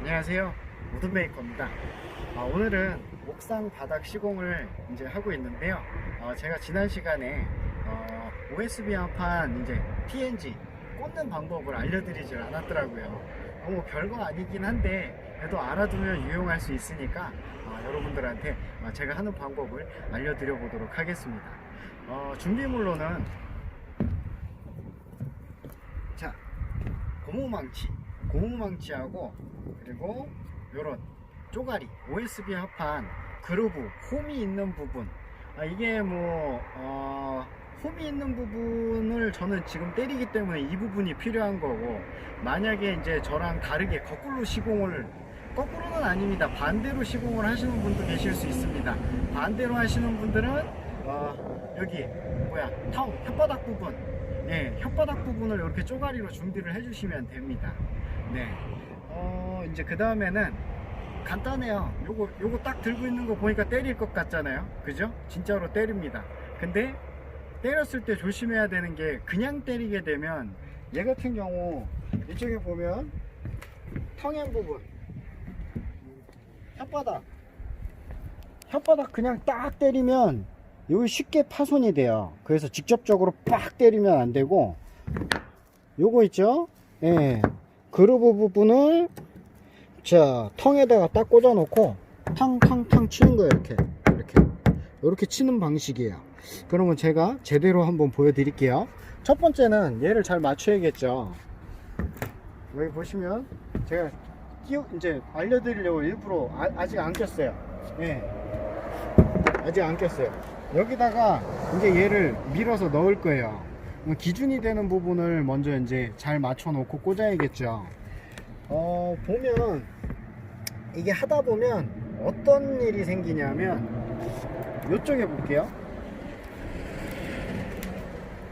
안녕하세요, 우드메이커입니다. 오늘은 옥상 바닥 시공을 이제 하고 있는데요. 제가 지난 시간에 OSB 합판 이제 TNG 꽂는 방법을 알려드리질 않았더라고요. 뭐 별거 아니긴 한데 그래도 알아두면 유용할 수 있으니까 여러분들한테 제가 하는 방법을 알려드려 보도록 하겠습니다. 준비물로는 자, 고무망치하고 그리고 요런 쪼가리 OSB 합판 그루브 홈이 있는 부분, 이게 홈이 있는 부분을 저는 지금 때리기 때문에 이 부분이 필요한 거고, 만약에 이제 저랑 다르게 거꾸로는 아닙니다. 반대로 시공을 하시는 분도 계실 수 있습니다. 반대로 하시는 분들은 여기 혓바닥 부분, 혓바닥 부분을 이렇게 쪼가리로 준비를 해주시면 됩니다. 이제 그 다음에는 간단해요. 요거 딱 들고 있는 거 보니까 때릴 것 같잖아요, 그죠? 진짜로 때립니다. 근데 때렸을 때 조심해야 되는 게, 그냥 때리게 되면 얘 같은 경우 이쪽에 보면 텅엔 부분, 혓바닥 그냥 딱 때리면 여기 쉽게 파손이 돼요. 그래서 직접적으로 빡 때리면 안 되고, 요거 있죠? 그루브 부분을 텅에다가 딱 꽂아 놓고 탕탕탕 치는 거예요. 이렇게 치는 방식이에요. 그러면 제가 제대로 한번 보여드릴게요. 첫 번째는 얘를 잘 맞춰야겠죠. 여기 보시면 제가 이제 알려드리려고 일부러 아직 안 꼈어요. 아직 안 꼈어요. 여기다가 이제 얘를 밀어서 넣을 거예요. 기준이 되는 부분을 먼저 이제 잘 맞춰 놓고 꽂아야겠죠. 보면 이게 하다 보면 어떤 일이 생기냐면, 이쪽에 볼게요.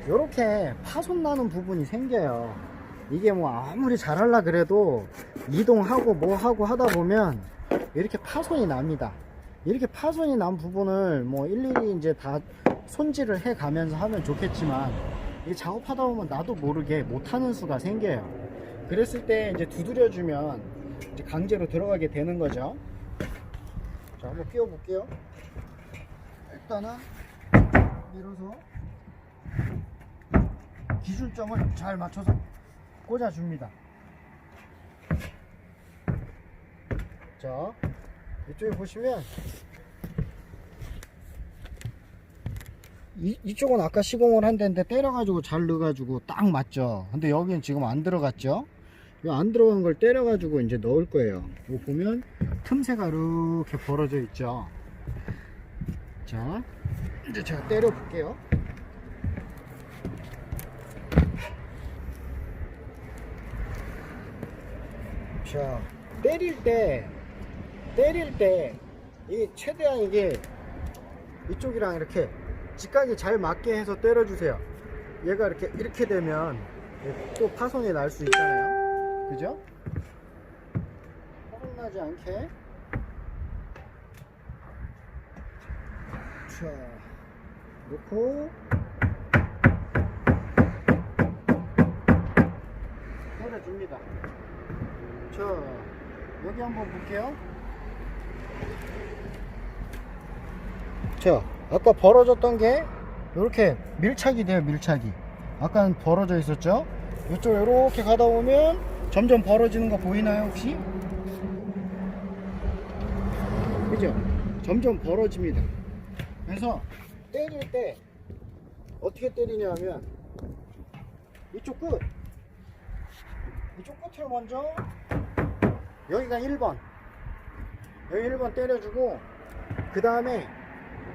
요렇게 파손 나는 부분이 생겨요. 이게 뭐 아무리 잘하려 그래도 이동하고 뭐하고 하다 보면 이렇게 파손이 납니다. 이렇게 파손이 난 부분을 뭐 일일이 이제 다 손질을 해 가면서 하면 좋겠지만, 이 작업하다 보면 나도 모르게 못하는 수가 생겨요. 그랬을 때 이제 두드려주면 이제 강제로 들어가게 되는 거죠. 자, 한번 끼워 볼게요. 일단은 밀어서 기준점을 잘 맞춰서 꽂아 줍니다. 자, 이쪽에 보시면 이쪽은 아까 시공을 한 데인데 때려가지고 잘 넣어가지고 딱 맞죠. 근데 여기는 지금 안 들어갔죠. 이 안 들어간 걸 때려가지고 이제 넣을 거예요. 이거 보면 틈새가 이렇게 벌어져 있죠. 자, 이제 제가 때려 볼게요. 자, 때릴 때 이 최대한 이게 이쪽이랑 이렇게 직각이 잘 맞게 해서 때려주세요. 얘가 이렇게 되면 또 파손이 날 수 있잖아요, 그죠? 파손 나지 않게. 자, 놓고 때려줍니다. 자, 여기 한번 볼게요. 자, 아까 벌어졌던 게 이렇게 밀착이 돼요. 밀착이 아까는 벌어져 있었죠. 이쪽 이렇게 가다 보면 점점 벌어지는 거 보이나요 혹시? 그죠? 점점 벌어집니다. 그래서 때릴 때 어떻게 때리냐면, 이쪽 끝을 먼저, 여기가 1번, 여기 1번 때려주고, 그 다음에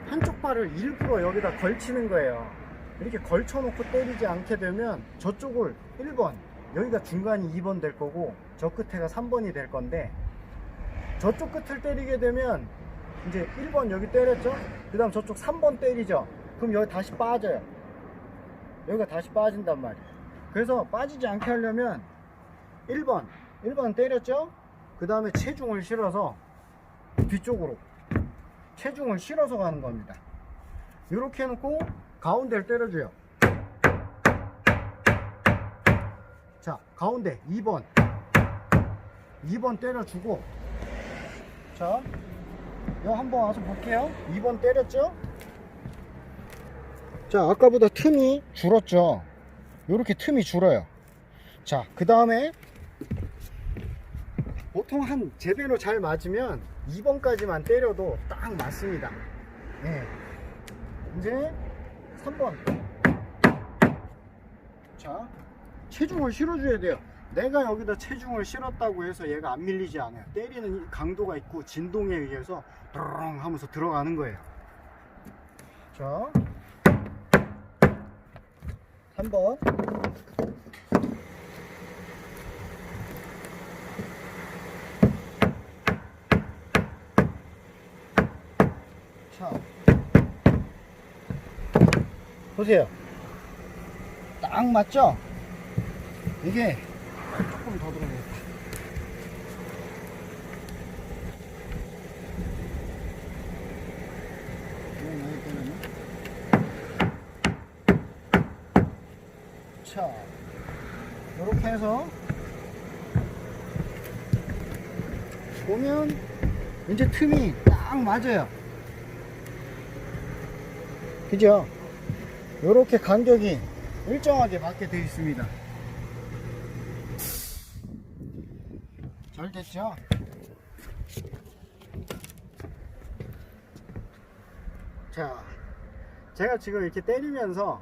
한쪽 발을 일부러 여기다 걸치는 거예요. 이렇게 걸쳐놓고 때리지 않게 되면 저쪽을 1번, 여기가 중간이 2번 될 거고 저 끝에가 3번이 될 건데, 저쪽 끝을 때리게 되면 이제 1번 여기 때렸죠? 그 다음 저쪽 3번 때리죠? 그럼 여기 다시 빠져요. 여기가 다시 빠진단 말이에요. 그래서 빠지지 않게 하려면 1번 때렸죠? 그 다음에 체중을 실어서 뒤쪽으로 체중을 실어서 가는 겁니다. 이렇게 해놓고 가운데를 때려줘요. 자, 가운데 2번 2번 때려주고, 자, 여기 한번 와서 볼게요. 2번 때렸죠? 자, 아까보다 틈이 줄었죠? 요렇게 틈이 줄어요. 자, 그 다음에 보통 한 제대로 잘 맞으면 2번까지만 때려도 딱 맞습니다. 네. 이제 3번. 자, 체중을 실어줘야 돼요. 내가 여기다 체중을 실었다고 해서 얘가 안 밀리지 않아요. 때리는 강도가 있고 진동에 의해서 드렁 하면서 들어가는 거예요. 자, 3번. 자, 보세요. 딱 맞죠? 이게 조금 더 들어가겠다. 자, 이렇게 해서 보면 이제 틈이 딱 맞아요. 그죠? 이렇게 간격이 일정하게 맞게 되어 있습니다. 잘 됐죠? 자, 제가 지금 이렇게 때리면서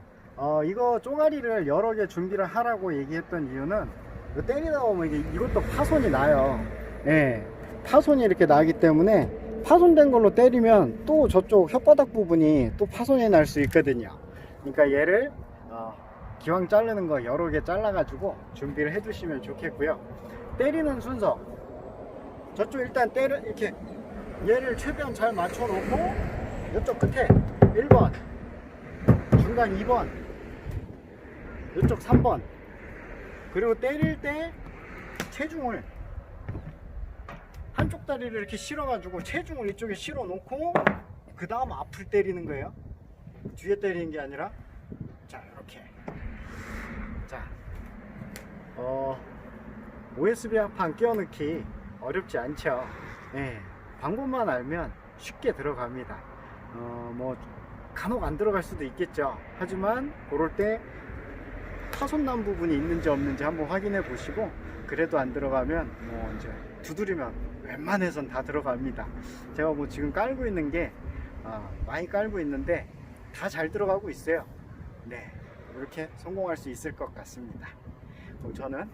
이거 쪼가리를 여러 개 준비를 하라고 얘기했던 이유는 이거 때리다 보면 이것도 파손이 나요. 예, 파손이 이렇게 나기 때문에 파손된 걸로 때리면 또 저쪽 혓바닥 부분이 또 파손이 날 수 있거든요. 그러니까 얘를 기왕 자르는 거 여러 개 잘라 가지고 준비를 해 두시면 좋겠고요. 때리는 순서, 저쪽 일단 이렇게 얘를 최대한 잘 맞춰 놓고 이쪽 끝에 1번, 중간 2번, 이쪽 3번, 그리고 때릴 때 체중을 한쪽 다리를 이렇게 실어 가지고 체중을 이쪽에 실어 놓고 그 다음 앞을 때리는 거예요. 뒤에 때리는 게 아니라. 자, 이렇게. 자, OSB 합판 끼워넣기 어렵지 않죠. 예, 방법만 알면 쉽게 들어갑니다. 뭐 간혹 안 들어갈 수도 있겠죠. 하지만 그럴 때 파손난 부분이 있는지 없는지 한번 확인해 보시고, 그래도 안 들어가면 뭐 이제 두드리면 웬만해선 다 들어갑니다. 제가 뭐 지금 깔고 있는 게 많이 깔고 있는데 다 잘 들어가고 있어요. 네, 이렇게 성공할 수 있을 것 같습니다. 그럼 저는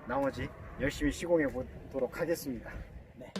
나머지 열심히 시공해 보도록 하겠습니다. 네.